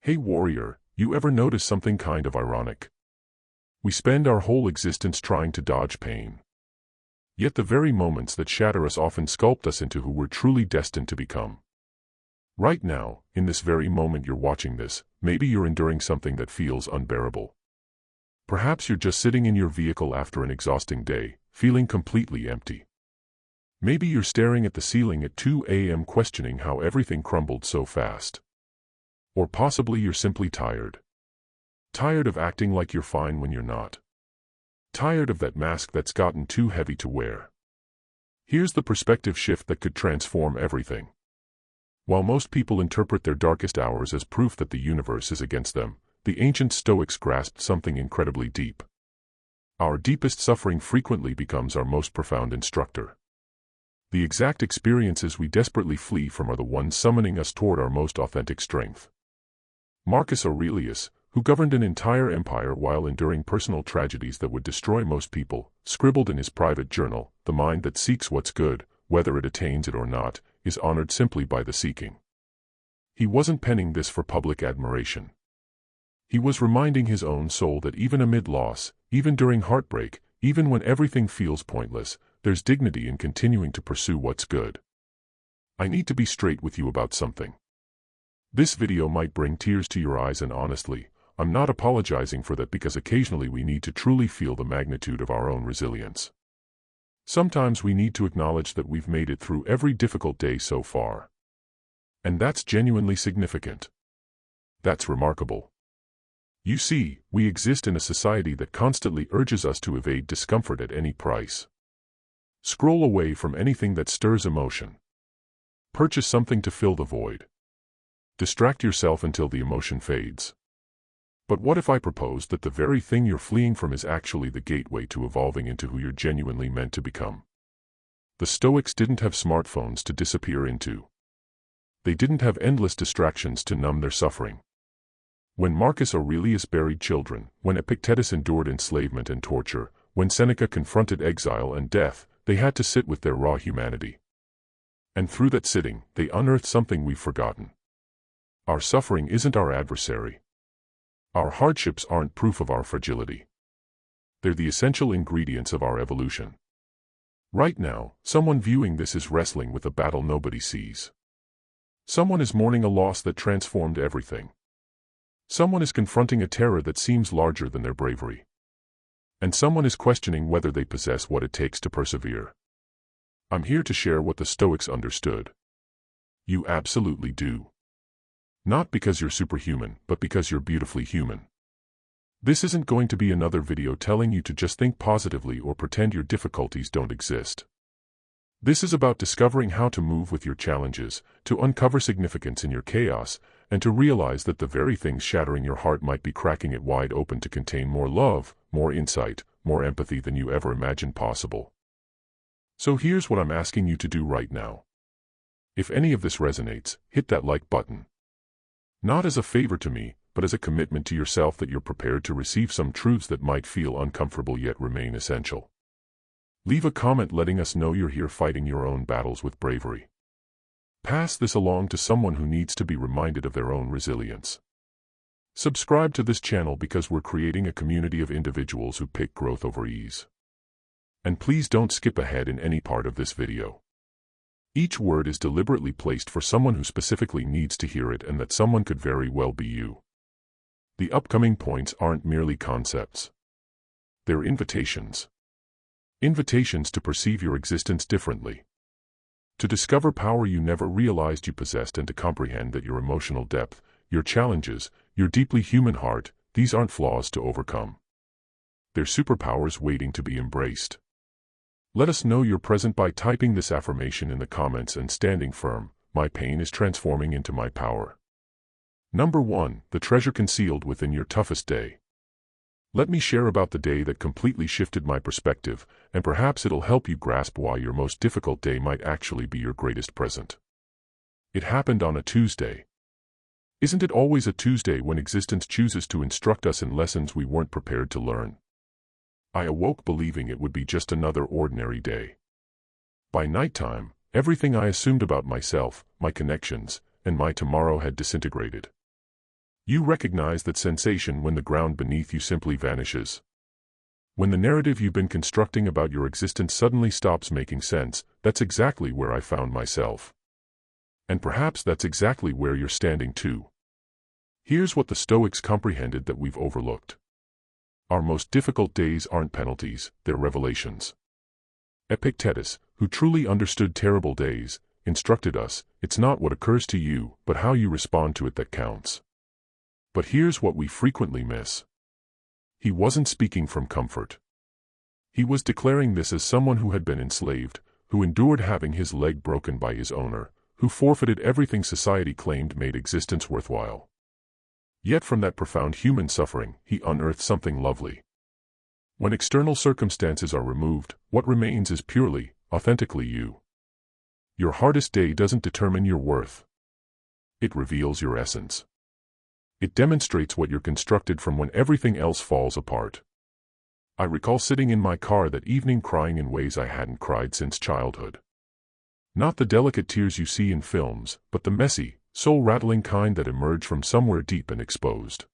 Hey warrior, you ever notice something kind of ironic? We spend our whole existence trying to dodge pain. Yet the very moments that shatter us often sculpt us into who we're truly destined to become. Right now, in this very moment you're watching this, maybe you're enduring something that feels unbearable. Perhaps you're just sitting in your vehicle after an exhausting day, feeling completely empty. Maybe you're staring at the ceiling at 2 a.m. questioning how everything crumbled so fast. Or possibly you're simply tired. Tired of acting like you're fine when you're not. Tired of that mask that's gotten too heavy to wear. Here's the perspective shift that could transform everything. While most people interpret their darkest hours as proof that the universe is against them, the ancient Stoics grasped something incredibly deep. Our deepest suffering frequently becomes our most profound instructor. The exact experiences we desperately flee from are the ones summoning us toward our most authentic strength. Marcus Aurelius, who governed an entire empire while enduring personal tragedies that would destroy most people, scribbled in his private journal, "The mind that seeks what's good, whether it attains it or not, is honored simply by the seeking." He wasn't penning this for public admiration. He was reminding his own soul that even amid loss, even during heartbreak, even when everything feels pointless, there's dignity in continuing to pursue what's good. I need to be straight with you about something. This video might bring tears to your eyes, and honestly, I'm not apologizing for that, because occasionally we need to truly feel the magnitude of our own resilience. Sometimes we need to acknowledge that we've made it through every difficult day so far. And that's genuinely significant. That's remarkable. You see, we exist in a society that constantly urges us to evade discomfort at any price. Scroll away from anything that stirs emotion. Purchase something to fill the void. Distract yourself until the emotion fades. But what if I proposed that the very thing you're fleeing from is actually the gateway to evolving into who you're genuinely meant to become? The Stoics didn't have smartphones to disappear into. They didn't have endless distractions to numb their suffering. When Marcus Aurelius buried children, when Epictetus endured enslavement and torture, when Seneca confronted exile and death, they had to sit with their raw humanity. And through that sitting, they unearthed something we've forgotten. Our suffering isn't our adversary. Our hardships aren't proof of our fragility. They're the essential ingredients of our evolution. Right now, someone viewing this is wrestling with a battle nobody sees. Someone is mourning a loss that transformed everything. Someone is confronting a terror that seems larger than their bravery. And someone is questioning whether they possess what it takes to persevere. I'm here to share what the Stoics understood. You absolutely do. Not because you're superhuman, but because you're beautifully human. This isn't going to be another video telling you to just think positively or pretend your difficulties don't exist. This is about discovering how to move with your challenges, to uncover significance in your chaos, and to realize that the very things shattering your heart might be cracking it wide open to contain more love, more insight, more empathy than you ever imagined possible. So here's what I'm asking you to do right now. If any of this resonates, hit that like button. Not as a favor to me, but as a commitment to yourself that you're prepared to receive some truths that might feel uncomfortable yet remain essential. Leave a comment letting us know you're here fighting your own battles with bravery. Pass this along to someone who needs to be reminded of their own resilience. Subscribe to this channel because we're creating a community of individuals who pick growth over ease. And please don't skip ahead in any part of this video. Each word is deliberately placed for someone who specifically needs to hear it, and that someone could very well be you. The upcoming points aren't merely concepts. They're invitations. Invitations to perceive your existence differently. To discover power you never realized you possessed, and to comprehend that your emotional depth, your challenges, your deeply human heart, these aren't flaws to overcome. They're superpowers waiting to be embraced. Let us know you're present by typing this affirmation in the comments and standing firm: my pain is transforming into my power. Number 1, the treasure concealed within your toughest day. Let me share about the day that completely shifted my perspective, and perhaps it'll help you grasp why your most difficult day might actually be your greatest present. It happened on a Tuesday. Isn't it always a Tuesday when existence chooses to instruct us in lessons we weren't prepared to learn? I awoke believing it would be just another ordinary day. By nighttime, everything I assumed about myself, my connections, and my tomorrow had disintegrated. You recognize that sensation when the ground beneath you simply vanishes. When the narrative you've been constructing about your existence suddenly stops making sense. That's exactly where I found myself. And perhaps that's exactly where you're standing too. Here's what the Stoics comprehended that we've overlooked. Our most difficult days aren't penalties, they're revelations. Epictetus, who truly understood terrible days, instructed us, it's not what occurs to you, but how you respond to it that counts. But here's what we frequently miss. He wasn't speaking from comfort. He was declaring this as someone who had been enslaved, who endured having his leg broken by his owner, who forfeited everything society claimed made existence worthwhile. Yet from that profound human suffering, he unearthed something lovely. When external circumstances are removed, what remains is purely, authentically you. Your hardest day doesn't determine your worth. It reveals your essence. It demonstrates what you're constructed from when everything else falls apart. I recall sitting in my car that evening crying in ways I hadn't cried since childhood. Not the delicate tears you see in films, but the messy, soul-rattling kind that emerge from somewhere deep and exposed.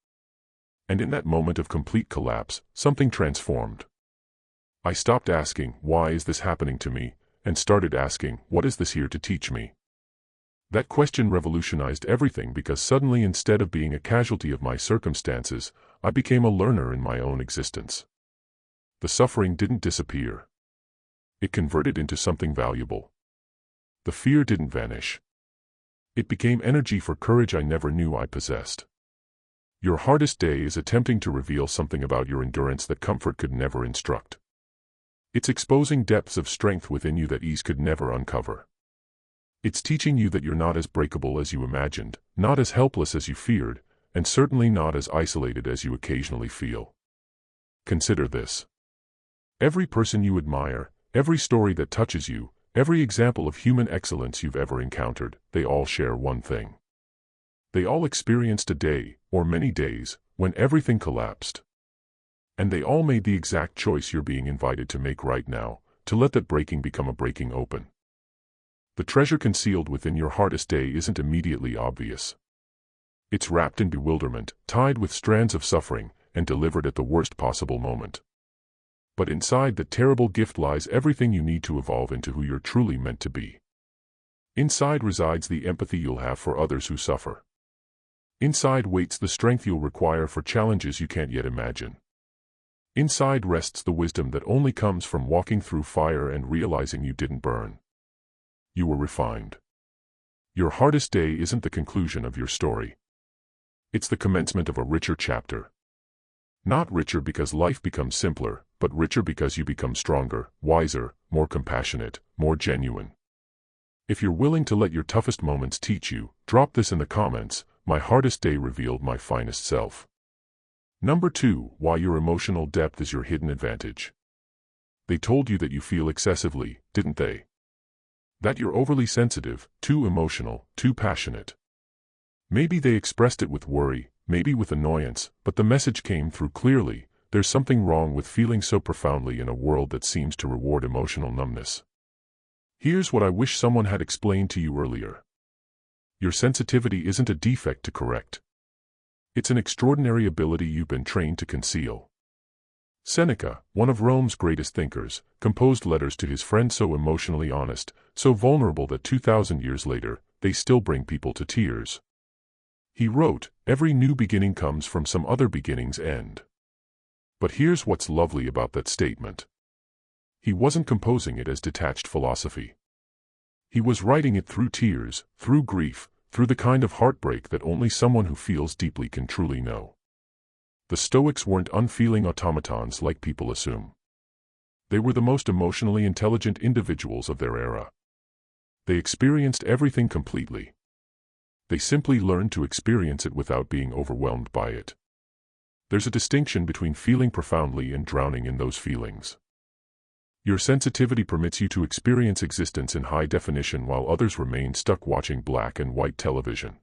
And in that moment of complete collapse, something transformed. I stopped asking, why is this happening to me, and started asking, what is this here to teach me? That question revolutionized everything because suddenly instead of being a casualty of my circumstances, I became a learner in my own existence. The suffering didn't disappear. It converted into something valuable. The fear didn't vanish. It became energy for courage I never knew I possessed. Your hardest day is attempting to reveal something about your endurance that comfort could never instruct. It's exposing depths of strength within you that ease could never uncover. It's teaching you that you're not as breakable as you imagined, not as helpless as you feared, and certainly not as isolated as you occasionally feel. Consider this. Every person you admire, every story that touches you, every example of human excellence you've ever encountered, they all share one thing. They all experienced a day, or many days, when everything collapsed. And they all made the exact choice you're being invited to make right now, to let that breaking become a breaking open. The treasure concealed within your hardest day isn't immediately obvious. It's wrapped in bewilderment, tied with strands of suffering, and delivered at the worst possible moment. But inside that terrible gift lies everything you need to evolve into who you're truly meant to be. Inside resides the empathy you'll have for others who suffer. Inside waits the strength you'll require for challenges you can't yet imagine. Inside rests the wisdom that only comes from walking through fire and realizing you didn't burn. You were refined. Your hardest day isn't the conclusion of your story. It's the commencement of a richer chapter. Not richer because life becomes simpler, but richer because you become stronger, wiser, more compassionate, more genuine. If you're willing to let your toughest moments teach you, drop this in the comments. My hardest day revealed my finest self. Number 2, why your emotional depth is your hidden advantage. They told you that you feel excessively, didn't they? That you're overly sensitive, too emotional, too passionate. Maybe they expressed it with worry, maybe with annoyance, but the message came through clearly. There's something wrong with feeling so profoundly in a world that seems to reward emotional numbness. Here's what I wish someone had explained to you earlier. Your sensitivity isn't a defect to correct. It's an extraordinary ability you've been trained to conceal. Seneca, one of Rome's greatest thinkers, composed letters to his friends so emotionally honest, so vulnerable that 2,000 years later, they still bring people to tears. He wrote, "Every new beginning comes from some other beginning's end." But here's what's lovely about that statement. He wasn't composing it as detached philosophy. He was writing it through tears, through grief, through the kind of heartbreak that only someone who feels deeply can truly know. The Stoics weren't unfeeling automatons like people assume. They were the most emotionally intelligent individuals of their era. They experienced everything completely. They simply learned to experience it without being overwhelmed by it. There's a distinction between feeling profoundly and drowning in those feelings. Your sensitivity permits you to experience existence in high definition while others remain stuck watching black and white television.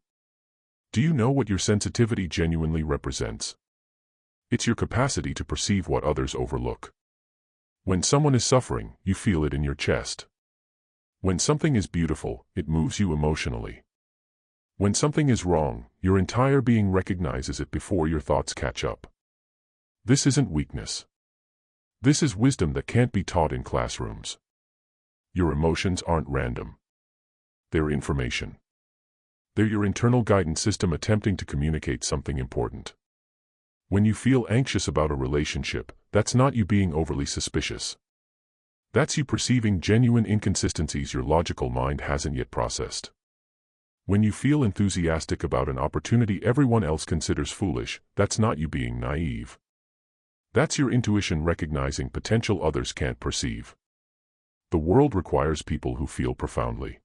Do you know what your sensitivity genuinely represents? It's your capacity to perceive what others overlook. When someone is suffering, you feel it in your chest. When something is beautiful, it moves you emotionally. When something is wrong, your entire being recognizes it before your thoughts catch up. This isn't weakness. This is wisdom that can't be taught in classrooms. Your emotions aren't random. They're information. They're your internal guidance system attempting to communicate something important. When you feel anxious about a relationship, that's not you being overly suspicious. That's you perceiving genuine inconsistencies your logical mind hasn't yet processed. When you feel enthusiastic about an opportunity everyone else considers foolish, that's not you being naive. That's your intuition recognizing potential others can't perceive. The world requires people who feel profoundly.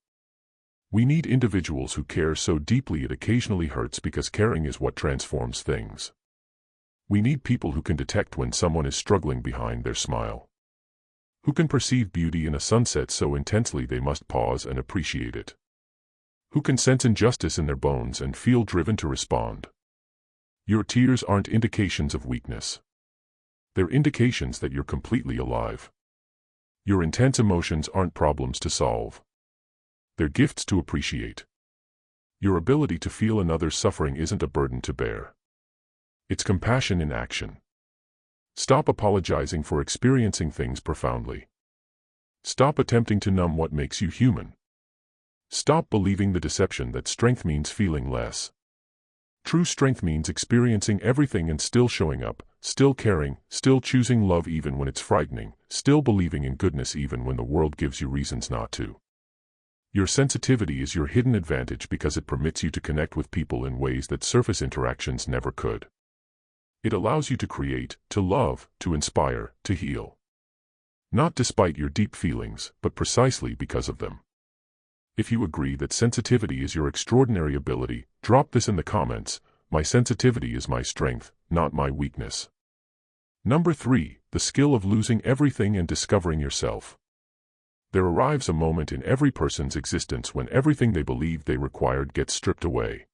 We need individuals who care so deeply it occasionally hurts because caring is what transforms things. We need people who can detect when someone is struggling behind their smile. Who can perceive beauty in a sunset so intensely they must pause and appreciate it. Who can sense injustice in their bones and feel driven to respond. Your tears aren't indications of weakness. They're indications that you're completely alive. Your intense emotions aren't problems to solve. They're gifts to appreciate. Your ability to feel another's suffering isn't a burden to bear. It's compassion in action. Stop apologizing for experiencing things profoundly. Stop attempting to numb what makes you human. Stop believing the deception that strength means feeling less. True strength means experiencing everything and still showing up, still caring, still choosing love even when it's frightening, still believing in goodness even when the world gives you reasons not to. Your sensitivity is your hidden advantage because it permits you to connect with people in ways that surface interactions never could. It allows you to create, to love, to inspire, to heal. Not despite your deep feelings, but precisely because of them. If you agree that sensitivity is your extraordinary ability, drop this in the comments. My sensitivity is my strength, not my weakness. Number 3, the skill of losing everything and discovering yourself. There arrives a moment in every person's existence when everything they believed they required gets stripped away.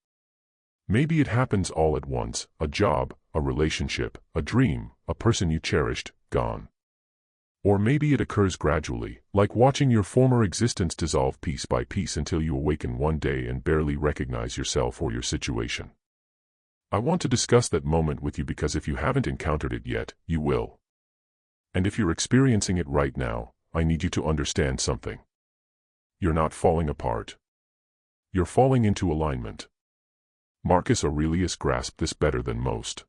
Maybe it happens all at once: a job, a relationship, a dream, a person you cherished, gone. Or maybe it occurs gradually, like watching your former existence dissolve piece by piece until you awaken one day and barely recognize yourself or your situation. I want to discuss that moment with you because if you haven't encountered it yet, you will. And if you're experiencing it right now, I need you to understand something. You're not falling apart. You're falling into alignment. Marcus Aurelius grasped this better than most.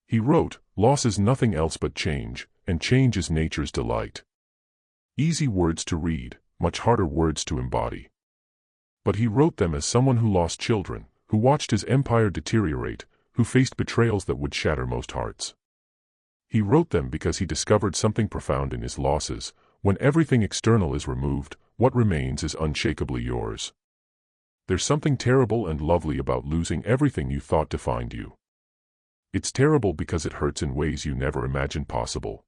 He wrote, "Loss is nothing else but change, and change is nature's delight." Easy words to read, much harder words to embody. But he wrote them as someone who lost children, who watched his empire deteriorate, who faced betrayals that would shatter most hearts. He wrote them because he discovered something profound in his losses. When everything external is removed, what remains is unshakably yours. There's something terrible and lovely about losing everything you thought defined you. It's terrible because it hurts in ways you never imagined possible.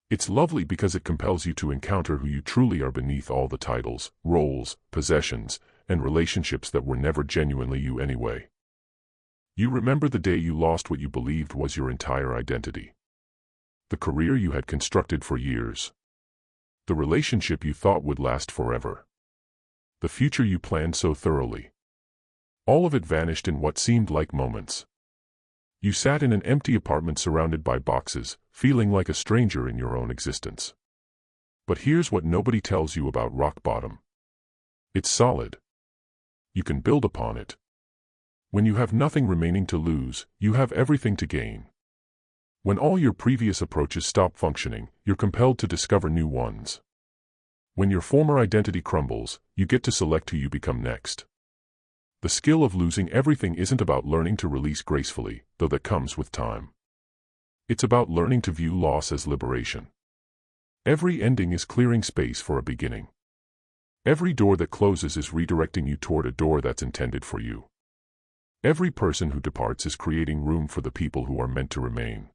It's lovely because it compels you to encounter who you truly are beneath all the titles, roles, possessions, and relationships that were never genuinely you anyway. You remember the day you lost what you believed was your entire identity. The career you had constructed for years. The relationship you thought would last forever. The future you planned so thoroughly. All of it vanished in what seemed like moments. You sat in an empty apartment surrounded by boxes, feeling like a stranger in your own existence. But here's what nobody tells you about rock bottom. It's solid. You can build upon it. When you have nothing remaining to lose, you have everything to gain. When all your previous approaches stop functioning, you're compelled to discover new ones. When your former identity crumbles, you get to select who you become next. The skill of losing everything isn't about learning to release gracefully, though that comes with time. It's about learning to view loss as liberation. Every ending is clearing space for a beginning. Every door that closes is redirecting you toward a door that's intended for you. Every person who departs is creating room for the people who are meant to remain.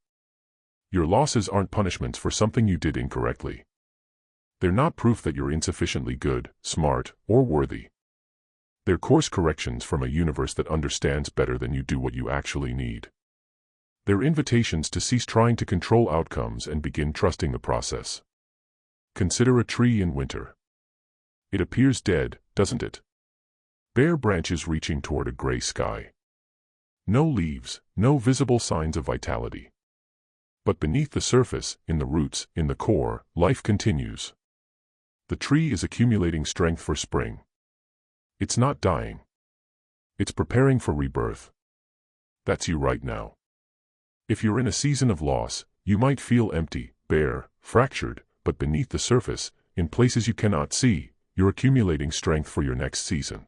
Your losses aren't punishments for something you did incorrectly. They're not proof that you're insufficiently good, smart, or worthy. They're course corrections from a universe that understands better than you do what you actually need. They're invitations to cease trying to control outcomes and begin trusting the process. Consider a tree in winter. It appears dead, doesn't it? Bare branches reaching toward a gray sky. No leaves, no visible signs of vitality. But beneath the surface, in the roots, in the core, life continues. The tree is accumulating strength for spring. It's not dying. It's preparing for rebirth. That's you right now. If you're in a season of loss, you might feel empty, bare, fractured, but beneath the surface, in places you cannot see, you're accumulating strength for your next season.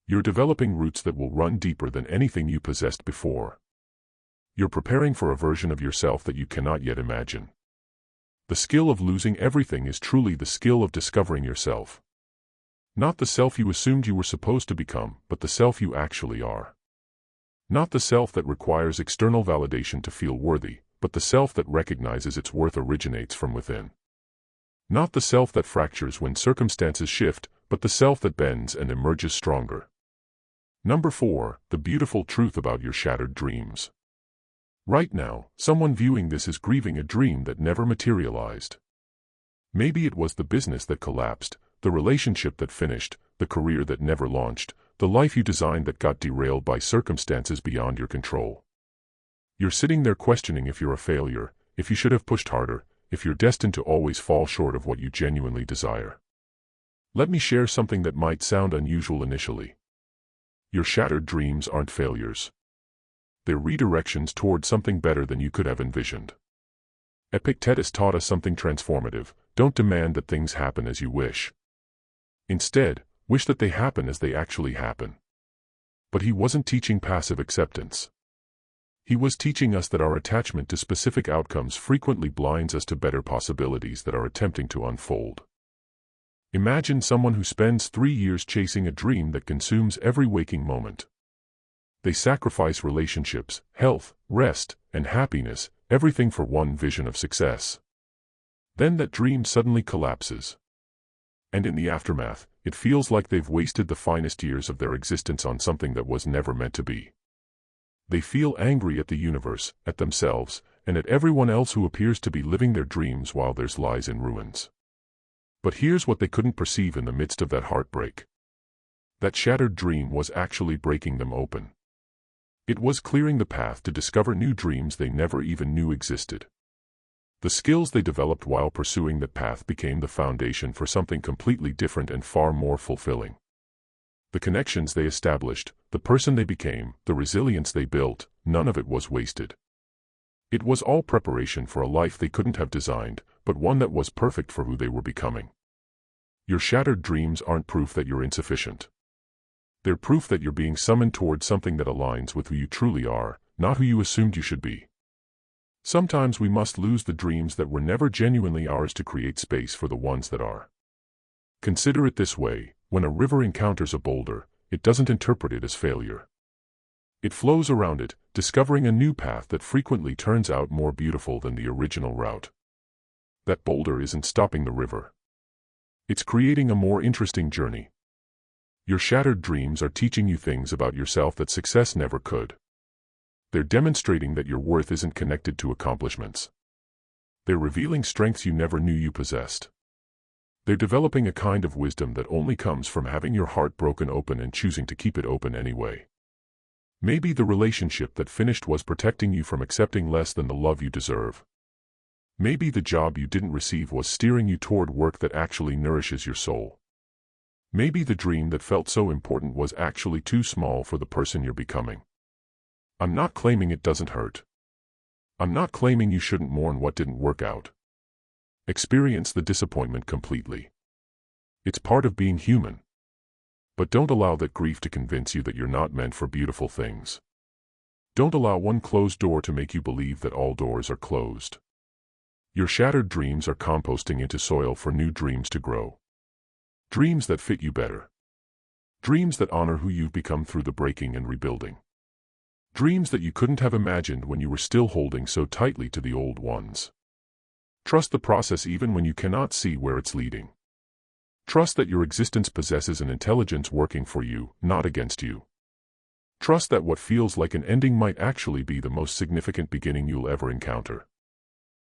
You're developing roots that will run deeper than anything you possessed before. You're preparing for a version of yourself that you cannot yet imagine. The skill of losing everything is truly the skill of discovering yourself. Not the self you assumed you were supposed to become, but the self you actually are. Not the self that requires external validation to feel worthy, but the self that recognizes its worth originates from within. Not the self that fractures when circumstances shift, but the self that bends and emerges stronger. Number 4, the beautiful truth about your shattered dreams. Right now, someone viewing this is grieving a dream that never materialized. Maybe it was the business that collapsed, the relationship that finished, the career that never launched, the life you designed that got derailed by circumstances beyond your control. You're sitting there questioning if you're a failure, if you should have pushed harder, if you're destined to always fall short of what you genuinely desire. Let me share something that might sound unusual initially. Your shattered dreams aren't failures. They're redirections toward something better than you could have envisioned. Epictetus taught us something transformative: don't demand that things happen as you wish. Instead, wish that they happen as they actually happen. But he wasn't teaching passive acceptance. He was teaching us that our attachment to specific outcomes frequently blinds us to better possibilities that are attempting to unfold. Imagine someone who spends 3 years chasing a dream that consumes every waking moment. They sacrifice relationships, health, rest, and happiness, everything for one vision of success. Then that dream suddenly collapses. And in the aftermath, it feels like they've wasted the finest years of their existence on something that was never meant to be. They feel angry at the universe, at themselves, and at everyone else who appears to be living their dreams while theirs lies in ruins. But here's what they couldn't perceive in the midst of that heartbreak. That shattered dream was actually breaking them open. It was clearing the path to discover new dreams they never even knew existed. The skills they developed while pursuing that path became the foundation for something completely different and far more fulfilling. The connections they established, the person they became, the resilience they built, none of it was wasted. It was all preparation for a life they couldn't have designed, but one that was perfect for who they were becoming. Your shattered dreams aren't proof that you're insufficient. They're proof that you're being summoned toward something that aligns with who you truly are, not who you assumed you should be. Sometimes we must lose the dreams that were never genuinely ours to create space for the ones that are. Consider it this way: when a river encounters a boulder, it doesn't interpret it as failure. It flows around it, discovering a new path that frequently turns out more beautiful than the original route. That boulder isn't stopping the river. It's creating a more interesting journey. Your shattered dreams are teaching you things about yourself that success never could. They're demonstrating that your worth isn't connected to accomplishments. They're revealing strengths you never knew you possessed. They're developing a kind of wisdom that only comes from having your heart broken open and choosing to keep it open anyway. Maybe the relationship that finished was protecting you from accepting less than the love you deserve. Maybe the job you didn't receive was steering you toward work that actually nourishes your soul. Maybe the dream that felt so important was actually too small for the person you're becoming. I'm not claiming it doesn't hurt. I'm not claiming you shouldn't mourn what didn't work out. Experience the disappointment completely. It's part of being human. But don't allow that grief to convince you that you're not meant for beautiful things. Don't allow one closed door to make you believe that all doors are closed. Your shattered dreams are composting into soil for new dreams to grow. Dreams that fit you better. Dreams that honor who you've become through the breaking and rebuilding. Dreams that you couldn't have imagined when you were still holding so tightly to the old ones. Trust the process even when you cannot see where it's leading. Trust that your existence possesses an intelligence working for you, not against you. Trust that what feels like an ending might actually be the most significant beginning you'll ever encounter.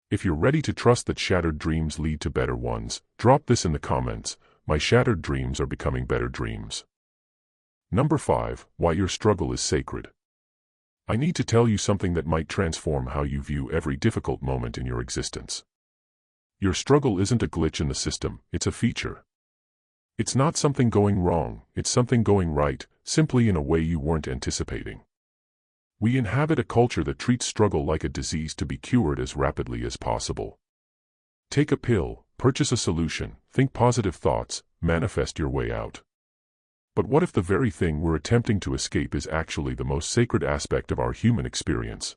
If you're ready to trust that shattered dreams lead to better ones, drop this in the comments: my shattered dreams are becoming better dreams. Number 5. Why your struggle is sacred. I need to tell you something that might transform how you view every difficult moment in your existence. Your struggle isn't a glitch in the system, it's a feature. It's not something going wrong, it's something going right, simply in a way you weren't anticipating. We inhabit a culture that treats struggle like a disease to be cured as rapidly as possible. Take a pill, purchase a solution, think positive thoughts, manifest your way out. But what if the very thing we're attempting to escape is actually the most sacred aspect of our human experience?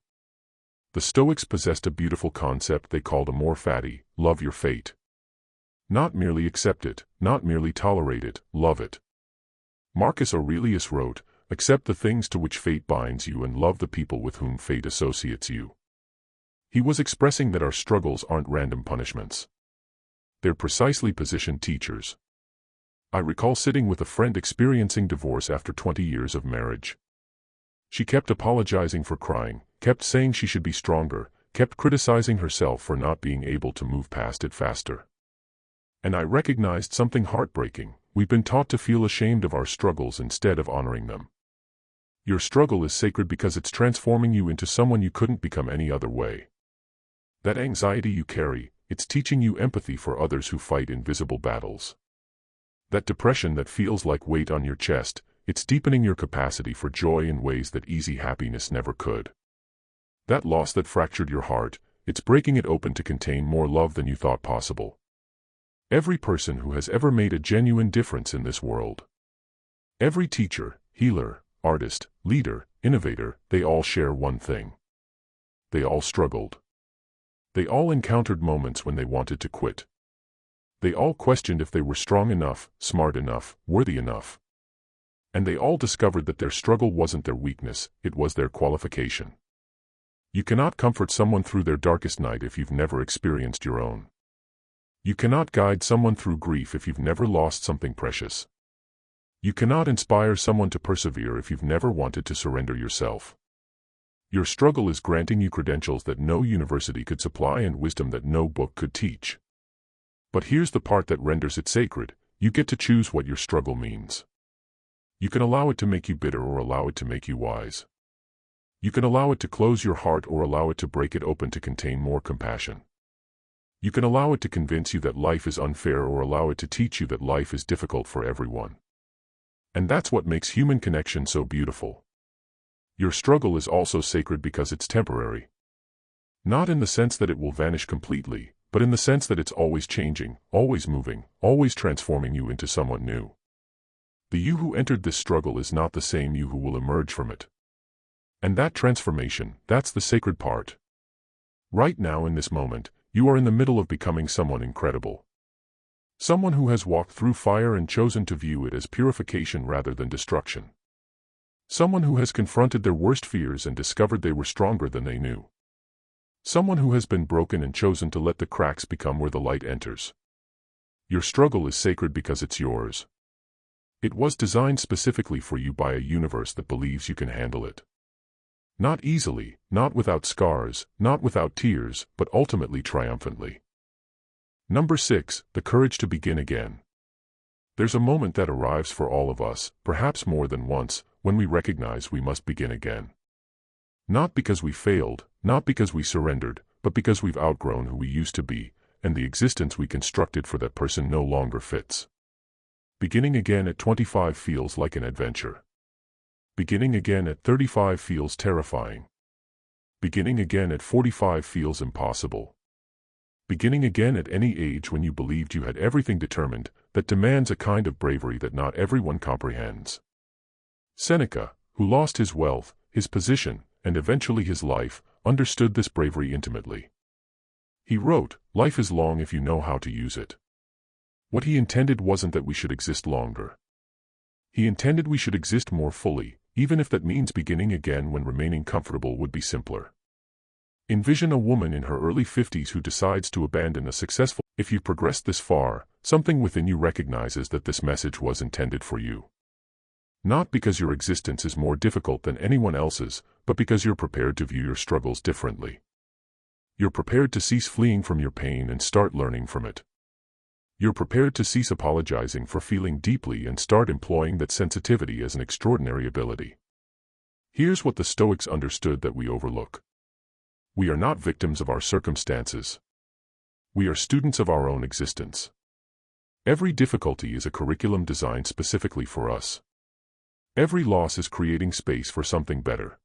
The Stoics possessed a beautiful concept they called amor fati, love your fate. Not merely accept it, not merely tolerate it, love it. Marcus Aurelius wrote, accept the things to which fate binds you and love the people with whom fate associates you. He was expressing that our struggles aren't random punishments. They're precisely positioned teachers. I recall sitting with a friend experiencing divorce after 20 years of marriage. She kept apologizing for crying, kept saying she should be stronger, kept criticizing herself for not being able to move past it faster. And I recognized something heartbreaking. We've been taught to feel ashamed of our struggles instead of honoring them. Your struggle is sacred because it's transforming you into someone you couldn't become any other way. That anxiety you carry, it's teaching you empathy for others who fight invisible battles. That depression that feels like weight on your chest, it's deepening your capacity for joy in ways that easy happiness never could. That loss that fractured your heart, it's breaking it open to contain more love than you thought possible. Every person who has ever made a genuine difference in this world. Every teacher, healer, artist, leader, innovator, they all share one thing. They all struggled. They all encountered moments when they wanted to quit. They all questioned if they were strong enough, smart enough, worthy enough. And they all discovered that their struggle wasn't their weakness, it was their qualification. You cannot comfort someone through their darkest night if you've never experienced your own. You cannot guide someone through grief if you've never lost something precious. You cannot inspire someone to persevere if you've never wanted to surrender yourself. Your struggle is granting you credentials that no university could supply and wisdom that no book could teach. But here's the part that renders it sacred: you get to choose what your struggle means. You can allow it to make you bitter or allow it to make you wise. You can allow it to close your heart or allow it to break it open to contain more compassion. You can allow it to convince you that life is unfair or allow it to teach you that life is difficult for everyone. And that's what makes human connection so beautiful. Your struggle is also sacred because it's temporary. Not in the sense that it will vanish completely, but in the sense that it's always changing, always moving, always transforming you into someone new. The you who entered this struggle is not the same you who will emerge from it. And that transformation, that's the sacred part. Right now in this moment, you are in the middle of becoming someone incredible. Someone who has walked through fire and chosen to view it as purification rather than destruction. Someone who has confronted their worst fears and discovered they were stronger than they knew. Someone who has been broken and chosen to let the cracks become where the light enters. Your struggle is sacred because it's yours. It was designed specifically for you by a universe that believes you can handle it. Not easily, not without scars, not without tears, but ultimately triumphantly. Number 6, the courage to begin again. There's a moment that arrives for all of us, perhaps more than once, when we recognize we must begin again. Not because we failed, not because we surrendered, but because we've outgrown who we used to be, and the existence we constructed for that person no longer fits. Beginning again at 25 feels like an adventure. Beginning again at 35 feels terrifying. Beginning again at 45 feels impossible. Beginning again at any age when you believed you had everything determined, that demands a kind of bravery that not everyone comprehends. Seneca, who lost his wealth, his position, and eventually his life, understood this bravery intimately. He wrote, "Life is long if you know how to use it." What he intended wasn't that we should exist longer. He intended we should exist more fully, even if that means beginning again when remaining comfortable would be simpler. Envision a woman in her early 50s who decides to abandon a successful. If you've progressed this far, something within you recognizes that this message was intended for you. Not because your existence is more difficult than anyone else's, but because you're prepared to view your struggles differently. You're prepared to cease fleeing from your pain and start learning from it. You're prepared to cease apologizing for feeling deeply and start employing that sensitivity as an extraordinary ability. Here's what the Stoics understood that we overlook. We are not victims of our circumstances. We are students of our own existence. Every difficulty is a curriculum designed specifically for us. Every loss is creating space for something better.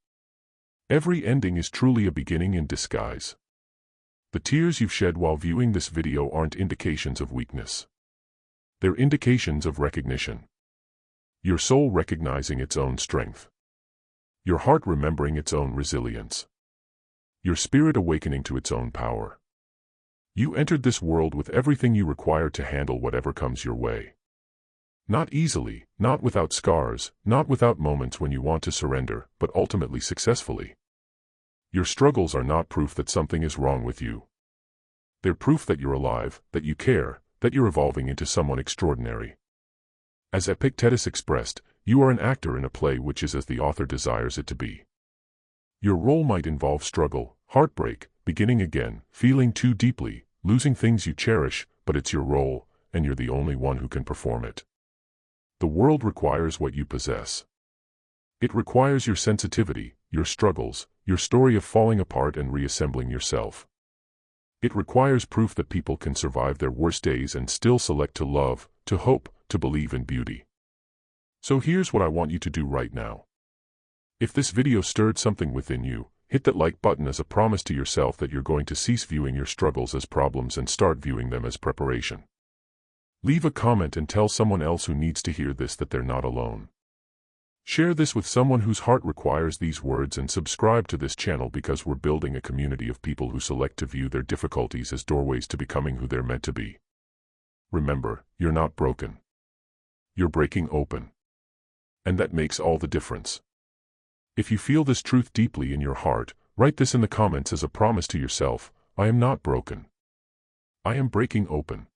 Every ending is truly a beginning in disguise. The tears you've shed while viewing this video aren't indications of weakness. They're indications of recognition. Your soul recognizing its own strength. Your heart remembering its own resilience. Your spirit awakening to its own power. You entered this world with everything you require to handle whatever comes your way. Not easily, not without scars, not without moments when you want to surrender, but ultimately successfully. Your struggles are not proof that something is wrong with you. They're proof that you're alive, that you care, that you're evolving into someone extraordinary. As Epictetus expressed, you are an actor in a play which is as the author desires it to be. Your role might involve struggle, heartbreak, beginning again, feeling too deeply, losing things you cherish, but it's your role, and you're the only one who can perform it. The world requires what you possess. It requires your sensitivity, your struggles, your story of falling apart and reassembling yourself. It requires proof that people can survive their worst days and still select to love, to hope, to believe in beauty. So here's what I want you to do right now. If this video stirred something within you, hit that like button as a promise to yourself that you're going to cease viewing your struggles as problems and start viewing them as preparation. Leave a comment and tell someone else who needs to hear this that they're not alone. Share this with someone whose heart requires these words and subscribe to this channel because we're building a community of people who select to view their difficulties as doorways to becoming who they're meant to be. Remember, you're not broken. You're breaking open. And that makes all the difference. If you feel this truth deeply in your heart, write this in the comments as a promise to yourself: I am not broken. I am breaking open.